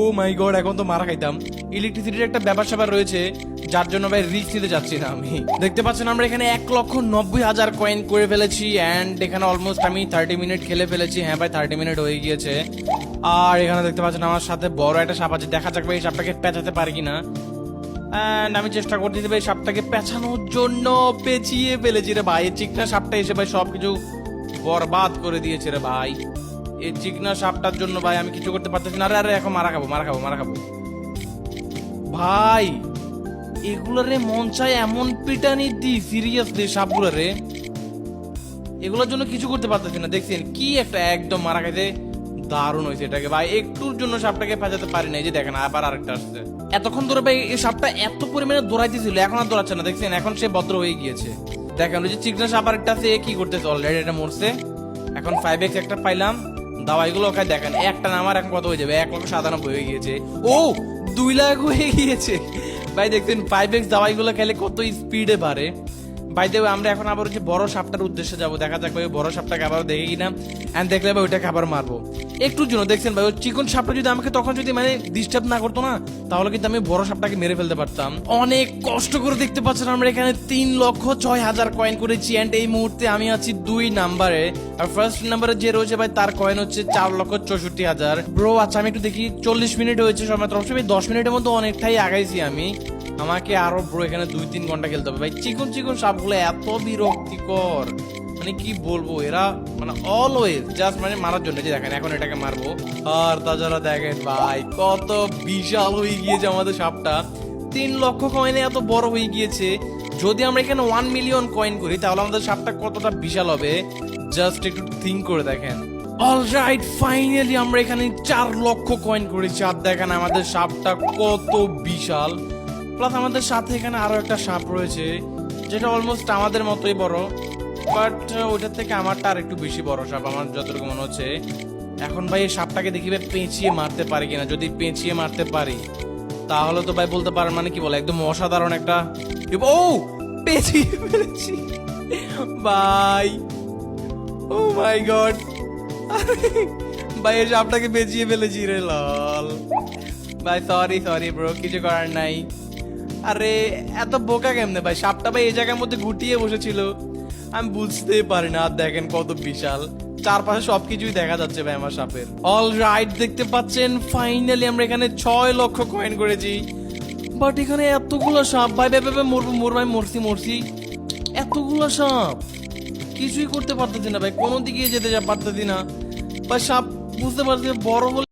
ও মাই god, এখন তো মারা খাইতাম। ইলেকট্রিসিটির একটা ব্যাপার স্যাপার রয়েছে, যার জন্য ভাই রিস্ক নিতে যাচ্ছি না আমি। দেখতে পাচ্ছেন আমরা এখানে 1,90,000 কয়েন করে ফেলেছি, অ্যান্ড এখানে অলমোস্ট আমি 30 মিনিট খেলে ফেলেছি। হ্যাঁ ভাই, 30 মিনিট হয়ে গিয়েছে। আর এখানে দেখতে পাচ্ছেন আমার সাথে বড় একটা সাপ আছে, দেখা যাক ভাই এই সাপটাকে পেঁচাতে পারি কিনা। অ্যান্ড আমি চেষ্টা করতেছি ভাই সাপটাকে পেঁচানোর জন্য। পেঁচিয়ে ফেলেছি রে ভাই। এই চিকনা সাপটা এসে ভাই সবকিছু বরবাদ করে দিয়েছে রে ভাই। এই চিকনা সাপটার জন্য ভাই আমি কিছু করতে পারতেছি না। আরে আরে, এখন মারা খাবো ভাই। এগুলোরে মন চায় এমন পিটানি দি, সিরিয়াসলি সাপগুলোরে। এগুলোর জন্য কিছু করতে পারতেছি না। দেখছেন কি একটা একদম মারা খাইতে দারুণ হয়েছে এটাকে ভাই। একটুর জন্য সাপটাকে ফেঁচাতে পারি না। এই যে দেখেন আবার আরেকটা আসছে। এতক্ষণ ধরে ভাই এই সাপটা এত পরিমাণে দৌড়াইতেছিল, এখন আর দৌড়াচ্ছে না। দেখছেন এখন সে ভদ্র হয়ে গিয়েছে। দেখেন ওই যে চিকনা সাপ আরেকটা আছে, কি করতেছে, অলরেডি এটা মরছে। এখন 5x একটা পাইলাম, দাওয়াইগুলো ওখানে দেখেন একটা নামার এখন কত হয়ে যাবে, 1,97,000 হয়ে গিয়েছে। ও 2 লাখ হয়ে গিয়েছে ভাই। দেখছেন 5x দাওয়াইগুলো খেলে কত স্পিডে বাড়ে। বাই দ্য ওয়ে, আমরা এখন আবার হচ্ছে বড় সাপটার উদ্দেশ্যে যাবো। দেখা যাক ভাই বড় সাপটাকে আবার দেখে কিনা, এন্ড দেখলে ভাই ওইটাকে আবার মারবো একটুর জন্য। দেখছেন ভাই ওই চিকন সাপটা যদি আমাকে তখন যদি মানে ডিস্টার্ব না করতো না, তাহলে কিন্তু আমি বড় সাপটাকে মেরে ফেলতে পারতাম। অনেক কষ্ট করে দেখতে পাচ্ছেন আমরা এখানে 3,06,000 কয়েন করেছি, এন্ড এই মুহূর্তে আমি আছি 2 নাম্বারে। আর ফার্স্ট নাম্বারে যে রয়েছে ভাই তার কয়েন হচ্ছে 4,64,000। ব্রো আচ্ছা আমি একটু দেখি, 40 মিনিট হয়েছে সময়, অবশ্যই 10 মিনিটের মধ্যে অনেকটাই আগাইছি আমি। আমাকে আরো ব্রো এখানে 2-3 ঘন্টা খেলতে হবে ভাই। চিকন চিকন সাপগুলো এত বিরক্তিকর, মানে কি বলবো, এরা মানে অলওয়েজ জাস্ট মানে মারার জন্য। যে দেখেন এখন এটাকে মারবো। আর তাছাড়া দেখেন ভাই কত বিশাল হয়ে গিয়েছে আমাদের সাপটা। 3 লক্ষ কয়েনে এত বড় হয়ে গিয়েছে। যদি আমরা এখানে 1 মিলিয়ন কয়েন করি তাহলে আমাদের সাপটা কতটা বিশাল হবে, জাস্ট একটু থিঙ্ক করে দেখেন। অলরাইট, ফাইনালি আমরা এখানে 4 লক্ষ কয়েন করেছি। আর দেখেন আমাদের সাপটা কত বিশাল। প্লাস আমাদের সাথে এখানে আরো একটা সাপ রয়েছে, যেটা অলমোস্ট আমাদের মতোই বড়, বাট ওইটার থেকে আমারটা আর একটু বেশি বড় সাপ আমার যতটুকু মনে হচ্ছে। এখন ভাই এই সাপটাকে দেখি ভাই পেঁচিয়ে মারতে পারি কিনা। যদি পেঁচিয়ে মারতে পারি তাহলে তো ভাই বলতে পারেন মানে কি বলে একদম অসাধারণ একটা। ও পেঁচিয়ে ফেলেছি ভাই, ও মাই গড ভাই এই সাপটাকে পেঁচিয়ে ফেলেছি রে লল। ভাই সরি ব্রো, কিছু করার নাই। আরে এত বোকা কেমনে ভাই, সাপটা ভাই এই জায়গার মধ্যে গুটিয়ে বসেছিল, আমি বুঝতেই পারি না। আর দেখেন কত বিশাল, চারপাশে সবকিছুই দেখা যাচ্ছে ভাই আমার সাপের। অলরাইট, দেখতে পাচ্ছেন ফাইনালি আমরা এখানে 6 লক্ষ কয়েন করেছি। বাট এখানে এতগুলো সাপ ভাই, মরছি। এতগুলো সাপ কিছুই করতে পারতেছি না ভাই, কোনো দিকে যেতে পারতেছি না ভাই। সাপ বুঝতে পারছি বড় হলে